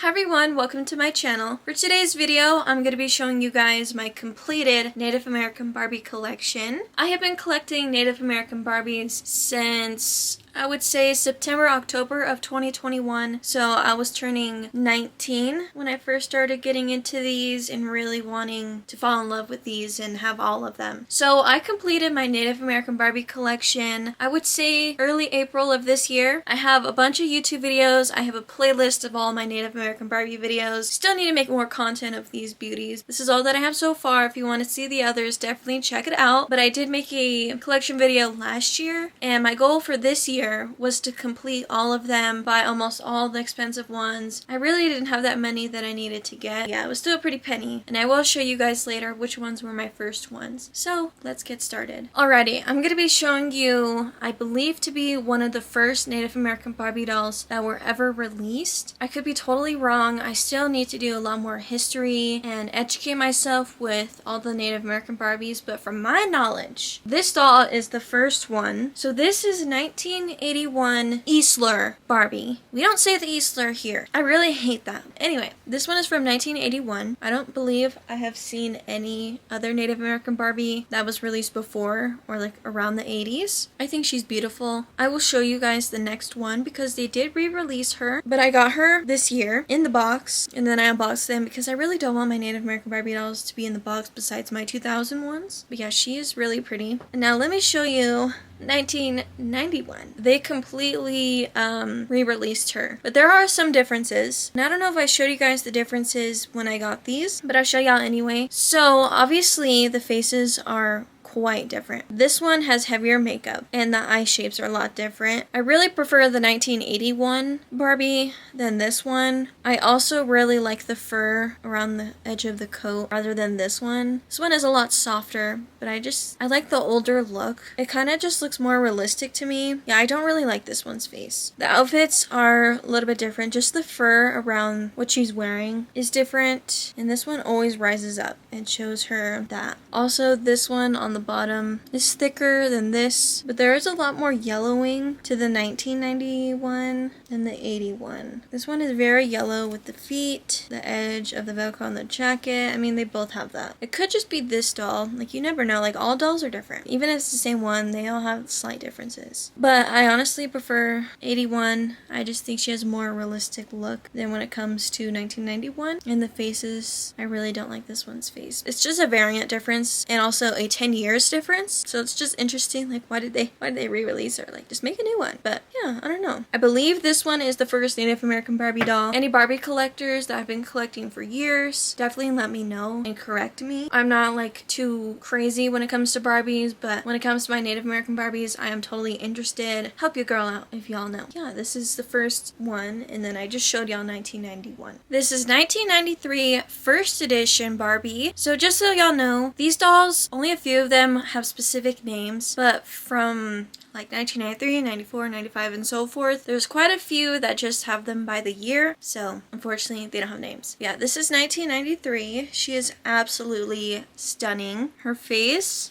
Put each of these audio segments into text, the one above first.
Hi everyone, welcome to my channel. For today's video, I'm going to be showing you guys my completed Native American Barbie collection. I have been collecting Native American Barbies since, I would say, September, October of 2021. So I was turning 19 when I first started getting into these and really wanting to fall in love with these and have all of them. So I completed my Native American Barbie collection, I would say early April of this year. I have a bunch of YouTube videos. I have a playlist of all my Native American Barbie videos. Still need to make more content of these beauties. This is all that I have so far. If you want to see the others, definitely check it out. But I did make a collection video last year, and my goal for this year was to complete all of them, buy almost all the expensive ones. I really didn't have that many that I needed to get. Yeah, it was still a pretty penny, and I will show you guys later which ones were my first ones. So let's get started. Alrighty, I'm going to be showing you, I believe to be one of the first Native American Barbie dolls that were ever released. I could be totally wrong. I still need to do a lot more history and educate myself with all the Native American Barbies, but from my knowledge, this doll is the first one. So this is 1981 Eastler Barbie. We don't say the Eastler here. I really hate that. Anyway, this one is from 1981. I don't believe I have seen any other Native American Barbie that was released before or like around the 80s. I think she's beautiful. I will show you guys the next one because they did re-release her, but I got her this year in the box, and then I unboxed them because I really don't want my Native American Barbie dolls to be in the box besides my 2000 ones. But yeah, she is really pretty. And now let me show you 1991. They completely re-released her, but there are some differences, and I don't know if I showed you guys the differences when I got these, but I'll show y'all anyway. So obviously the faces are quite different. This one has heavier makeup and the eye shapes are a lot different. I really prefer the 1981 Barbie than this one. I also really like the fur around the edge of the coat rather than this one. This one is a lot softer, but I like the older look. It kind of just looks more realistic to me. Yeah, I don't really like this one's face. The outfits are a little bit different. Just the fur around what she's wearing is different, and this one always rises up and shows her that. Also, this one on the bottom is thicker than this, but there is a lot more yellowing to the 1991 than the 81. This one is very yellow with the feet, the edge of the Velcro on the jacket. I mean, they both have that. It could just be this doll. Like, you never know. Like, all dolls are different. Even if it's the same one, they all have slight differences. But I honestly prefer 81. I just think she has a more realistic look than when it comes to 1991. And the faces, I really don't like this one's face. It's just a variant difference and also a 10 years difference. So it's just interesting. Like, why did they re-release her? Like, just make a new one. But yeah, I don't know. I believe this one is the first Native American Barbie doll. Any Barbie collectors that I've been collecting for years, definitely let me know and correct me. I'm not like too crazy when it comes to Barbies, but when it comes to my Native American Barbies, I am totally interested. Help your girl out if y'all know. Yeah, this is the first one, and then I just showed y'all 1991. This is 1993 first edition Barbie. So just so y'all know, these dolls, only a few of them have specific names, but from like 1993, 94, 95, and so forth, there's quite a few that just have them by the year, so unfortunately they don't have names. Yeah, this is 1993. She is absolutely stunning. Her face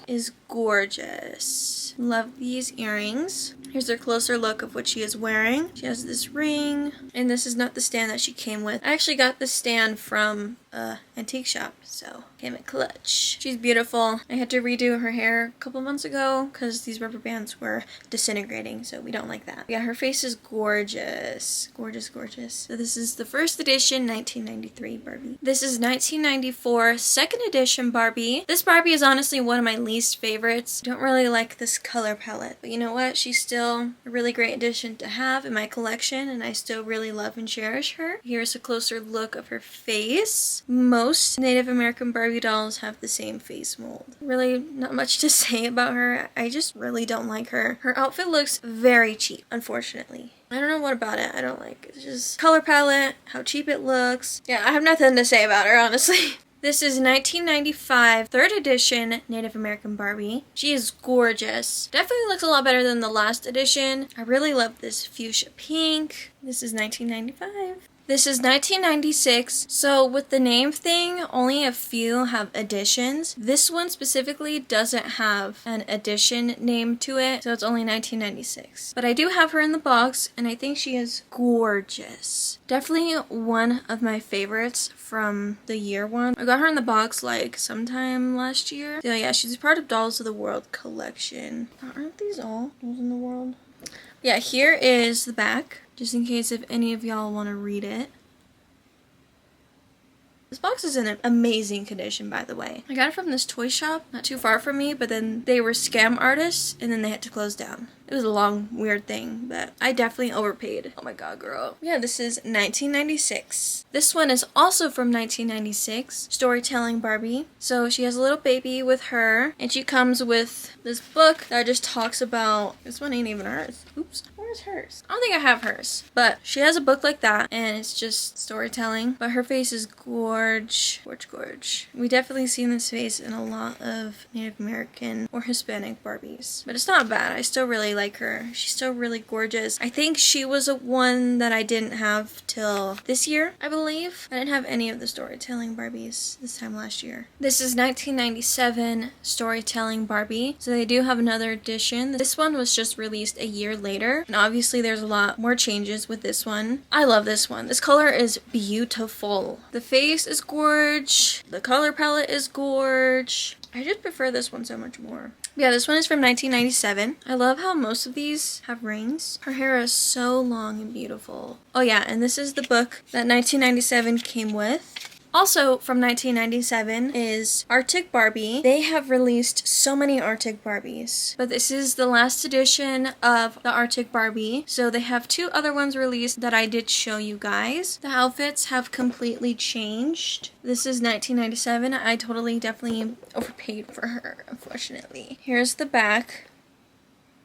is gorgeous. Love these earrings. Here's a closer look of what she is wearing. She has this ring, and this is not the stand that she came with. I actually got this stand from antique shop, so came in clutch. She's beautiful. I had to redo her hair a couple months ago because these rubber bands were disintegrating, so we don't like that. Yeah, her face is gorgeous. Gorgeous, gorgeous. So this is the first edition 1993 Barbie. This is 1994 second edition Barbie. This Barbie is honestly one of my least favorites. Don't really like this color palette, but you know what? She's still a really great addition to have in my collection, and I still really love and cherish her. Here's a closer look of her face. Most Native American Barbie dolls have the same face mold. Really not much to say about her. I just really don't like her. Her outfit looks very cheap, unfortunately. I don't know what about it I don't like. It's just color palette, how cheap it looks. Yeah, I have nothing to say about her, honestly. This is 1995 third edition Native American Barbie. She is gorgeous. Definitely looks a lot better than the last edition. I really love this fuchsia pink. This is 1995. This is 1996, so with the name thing, only a few have editions. This one specifically doesn't have an edition name to it, so it's only 1996. But I do have her in the box, and I think she is gorgeous. Definitely one of my favorites from the year one. I got her in the box like sometime last year. So yeah, she's part of Dolls of the World collection. Aren't these all Dolls in the World? Yeah, here is the back. Just in case if any of y'all want to read it. This box is in an amazing condition, by the way. I got it from this toy shop not too far from me, but then they were scam artists and then they had to close down. It was a long, weird thing, but I definitely overpaid. Oh my god, girl. Yeah, this is 1996. This one is also from 1996, Storytelling Barbie. So she has a little baby with her, and she comes with this book that just talks about, this one ain't even hers. Oops, where's hers? I don't think I have hers, but she has a book like that, and it's just storytelling, but her face is gorge. We definitely seen this face in a lot of Native American or Hispanic Barbies, but it's not bad. I still really like her. She's still really gorgeous. I think she was a one that I didn't have till this year, I believe. I didn't have any of the Storytelling Barbies this time last year. This is 1997 Storytelling Barbie. So they do have another edition. This one was just released a year later, and obviously there's a lot more changes with this one. I love this one. This color is beautiful. The face is gorge. The color palette is gorge. I just prefer this one so much more. Yeah, this one is from 1997. I love how most of these have rings. Her hair is so long and beautiful. Oh yeah, and this is the book that 1997 came with. Also from 1997 is Arctic Barbie. They have released so many Arctic Barbies, but this is the last edition of the Arctic Barbie. So they have two other ones released that I did show you guys. The outfits have completely changed. This is 1997. I definitely overpaid for her, unfortunately. Here's the back.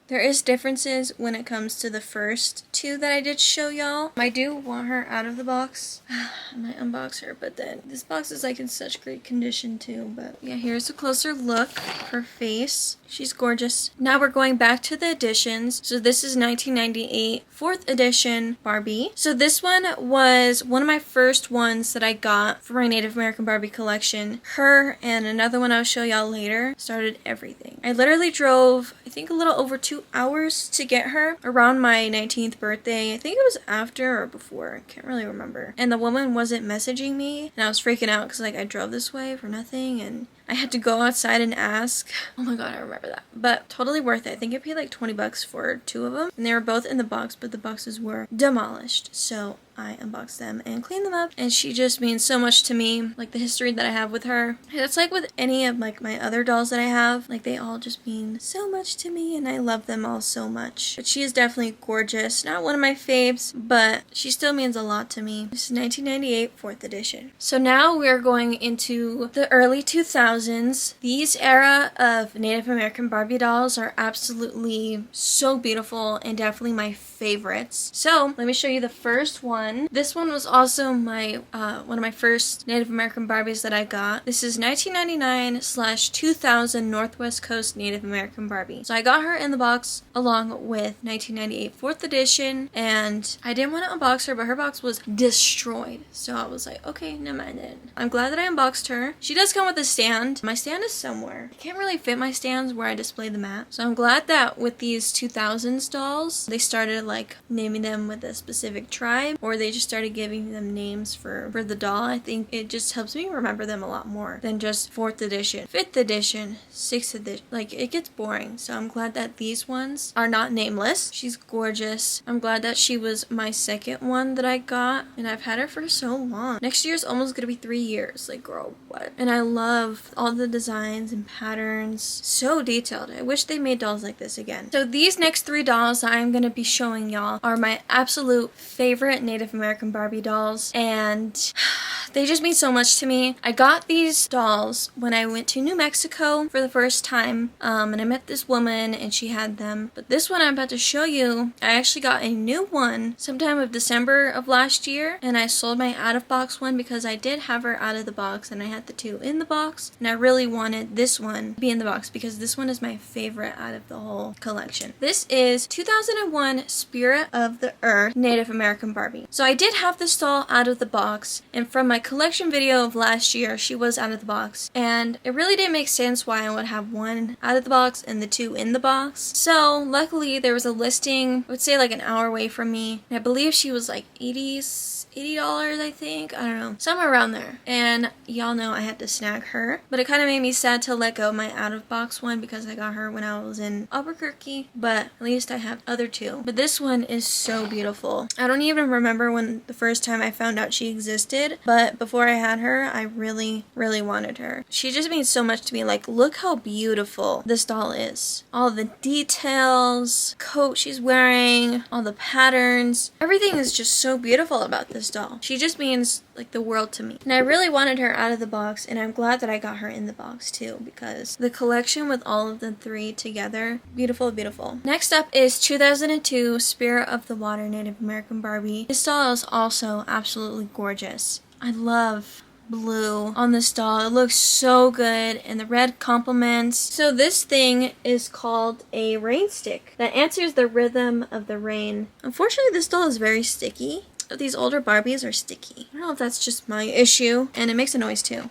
There is differences when it comes to the first two that I did show y'all. I do want her out of the box. I might unbox her, but then this box is like in such great condition too. But yeah, here's a closer look. Her face. She's gorgeous. Now we're going back to the editions. So this is 1998 4th edition Barbie. So this one was one of my first ones that I got for my Native American Barbie collection. Her and another one I'll show y'all later started everything. I literally drove, I think, a little over 2 hours to get her around my 19th birthday. I think it was after or before. I can't really remember. And the woman wasn't messaging me, and I was freaking out because like I drove this way for nothing, and I had to go outside and ask. Oh my god, I remember that. But totally worth it. I think I paid like 20 bucks for two of them. And they were both in the box, but the boxes were demolished. So I unboxed them and cleaned them up. And she just means so much to me. Like the history that I have with her. It's like with any of like my other dolls that I have. Like they all just mean so much to me, and I love them all so much. But she is definitely gorgeous. Not one of my faves, but she still means a lot to me. This is 1998 4th edition. So now we're going into the early 2000s. These era of Native American Barbie dolls are absolutely so beautiful and definitely my favorites. So let me show you the first one. This one was also my one of my first Native American Barbies that I got. This is 1999/2000 Northwest Coast Native American Barbie. So I got her in the box along with 1998 4th edition, and I didn't want to unbox her, but her box was destroyed. So I was like, okay, never mind it. I'm glad that I unboxed her. She does come with a stand. My stand is somewhere. I can't really fit my stands where I display them at. So I'm glad that with these 2000s dolls, they started like naming them with a specific tribe, or they just started giving them names for the doll. I think it just helps me remember them a lot more than just 4th edition, 5th edition, 6th edition. Like it gets boring. So I'm glad that these ones are not nameless. She's gorgeous. I'm glad that she was my second one that I got, and I've had her for so long. Next year's almost gonna be 3 years. Like girl, what? And I love all the designs and patterns. So detailed. I wish they made dolls like this again. So these next 3 dolls that I'm going to be showing y'all are my absolute favorite Native American Barbie dolls, and They just mean so much to me. I got these dolls when I went to New Mexico for the first time, and I met this woman and she had them. But this one I'm about to show you, I actually got a new one sometime of December of last year, and I sold my out-of-box one because I did have her out of the box and I had the two in the box, and I really wanted this one to be in the box because this one is my favorite out of the whole collection. This is 2001 Spirit of the Earth Native American Barbie. So I did have this doll out of the box, and from my collection video of last year, she was out of the box, and it really didn't make sense why I would have one out of the box and the two in the box. So luckily there was a listing, I would say like an hour away from me, and I believe she was like $80, I think. I don't know. Somewhere around there. And y'all know I had to snag her. But it kind of made me sad to let go of my out-of-box one because I got her when I was in Albuquerque. But at least I have other two. But this one is so beautiful. I don't even remember when the first time I found out she existed. But before I had her, I really, really wanted her. She just means so much to me. Like, look how beautiful this doll is. All the details, coat she's wearing, all the patterns. Everything is just so beautiful about this doll. She just means like the world to me. And I really wanted her out of the box, and I'm glad that I got her in the box too, because the collection with all of the three together, beautiful, beautiful. Next up is 2002 Spirit of the Water Native American Barbie. This doll is also absolutely gorgeous. I love blue on this doll. It looks so good, and the red complements. So this thing is called a rain stick that answers the rhythm of the rain. Unfortunately, this doll is very sticky. These older Barbies are sticky. I don't know if that's just my issue, and it makes a noise too.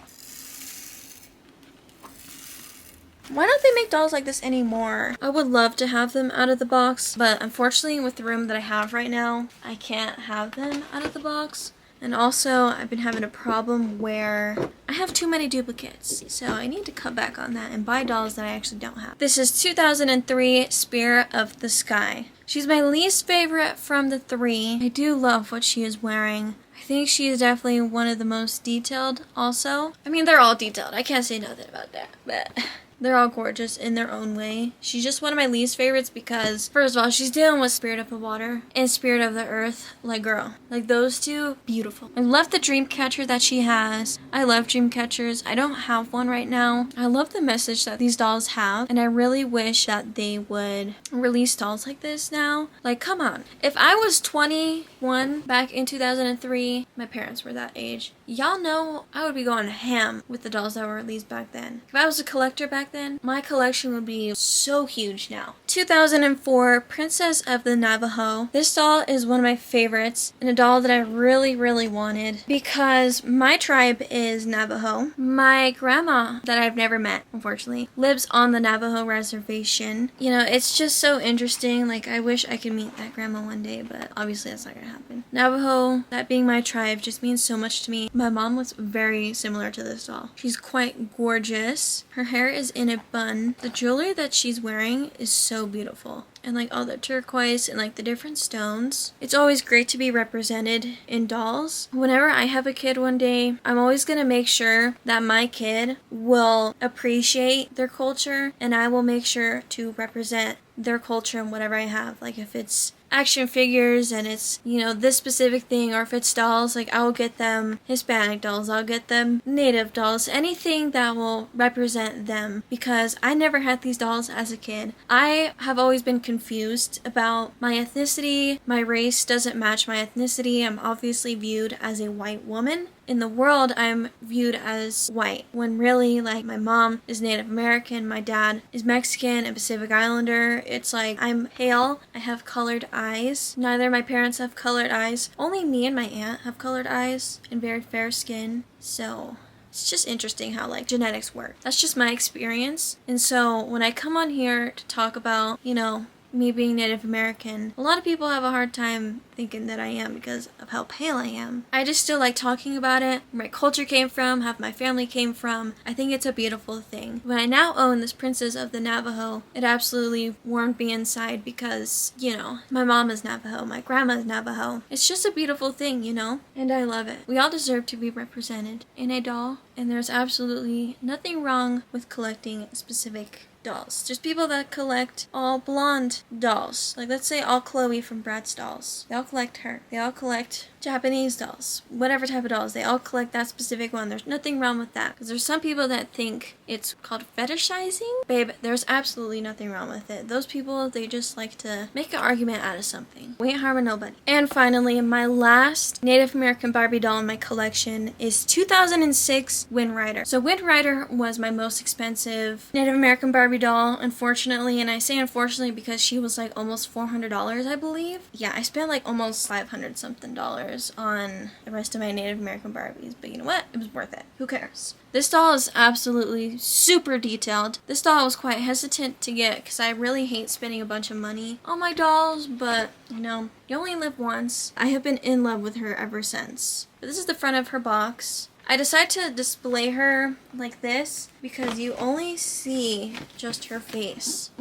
Why don't they make dolls like this anymore? I would love to have them out of the box, but unfortunately with the room that I have right now, I can't have them out of the box. And also, I've been having a problem where I have too many duplicates, so I need to cut back on that and buy dolls that I actually don't have. This is 2003 Spirit of the Sky. She's my least favorite from the three. I do love what she is wearing. I think she is definitely one of the most detailed also. I mean, they're all detailed. I can't say nothing about that, but they're all gorgeous in their own way. She's just one of my least favorites because, first of all, she's dealing with Spirit of the Water and Spirit of the Earth. Like, girl. Like, those two, beautiful. I love the dream catcher that she has. I love dream catchers. I don't have one right now. I love the message that these dolls have, and I really wish that they would release dolls like this now. Like, come on. If I was 21 back in 2003, my parents were that age, y'all know I would be going ham with the dolls that were released back then. If I was a collector back then, my collection would be so huge now. 2004 Princess of the Navajo. This doll is one of my favorites, and a doll that I really, really wanted because my tribe is Navajo. My grandma, that I've never met, unfortunately, lives on the Navajo reservation. You know, it's just so interesting. Like, I wish I could meet that grandma one day, but obviously that's not gonna happen. Navajo, that being my tribe, just means so much to me. My mom was very similar to this doll. She's quite gorgeous. Her hair is in a bun. The jewelry that she's wearing is so beautiful. And like all the turquoise and like the different stones. It's always great to be represented in dolls. Whenever I have a kid one day, I'm always gonna make sure that my kid will appreciate their culture, and I will make sure to represent their culture in whatever I have. Like if it's action figures and it's, you know, this specific thing, or if it's dolls, like I'll get them Hispanic dolls, I'll get them Native dolls, anything that will represent them, because I never had these dolls as a kid. I have always been confused about my ethnicity. My race doesn't match my ethnicity. I'm obviously viewed as a white woman. In the world, I'm viewed as white, when really, like, my mom is Native American, my dad is Mexican and Pacific Islander. It's like, I'm pale, I have colored eyes. Neither of my parents have colored eyes. Only me and my aunt have colored eyes and very fair skin. So it's just interesting how, like, genetics work. That's just my experience. And so when I come on here to talk about, you know, me being Native American, a lot of people have a hard time thinking that I am because of how pale I am. I just still like talking about it, where my culture came from, how my family came from. I think it's a beautiful thing. When I now own this Princess of the Navajo, it absolutely warmed me inside because, you know, my mom is Navajo, my grandma is Navajo. It's just a beautiful thing, you know, and I love it. We all deserve to be represented in a doll, and there's absolutely nothing wrong with collecting specific dolls. There's people that collect all blonde dolls. Like, let's say all Chloe from Bratz dolls. They all collect her. They all collect Japanese dolls. Whatever type of dolls. They all collect that specific one. There's nothing wrong with that. Because there's some people that think it's called fetishizing. Babe, there's absolutely nothing wrong with it. Those people, they just like to make an argument out of something. We ain't harming nobody. And finally, my last Native American Barbie doll in my collection is 2006 Wind Rider. So Wind Rider was my most expensive Native American Barbie doll, unfortunately. And I say unfortunately because she was like almost $400, I believe. Yeah, I spent like almost 500 something dollars on the rest of my Native American Barbies. But you know what? It was worth it. Who cares? This doll is absolutely super detailed. This doll I was quite hesitant to get because I really hate spending a bunch of money on my dolls, but you know, you only live once. I have been in love with her ever since. But this is the front of her box. I decided to display her like this because you only see just her face.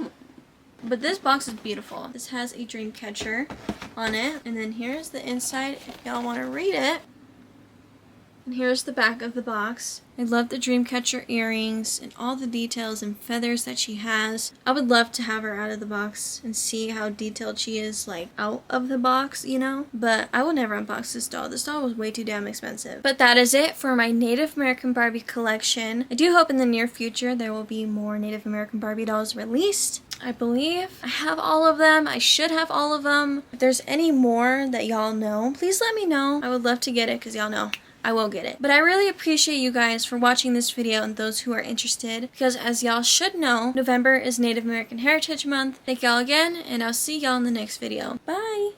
But this box is beautiful. This has a dream catcher on it. And then here's the inside if y'all want to read it. And here's the back of the box. I love the Dreamcatcher earrings and all the details and feathers that she has. I would love to have her out of the box and see how detailed she is, like, out of the box, you know? But I will never unbox this doll. This doll was way too damn expensive. But that is it for my Native American Barbie collection. I do hope in the near future there will be more Native American Barbie dolls released. I believe I have all of them. I should have all of them. If there's any more that y'all know, please let me know. I would love to get it because y'all know I will get it. But I really appreciate you guys for watching this video and those who are interested, because as y'all should know, November is Native American Heritage Month. Thank y'all again, and I'll see y'all in the next video. Bye!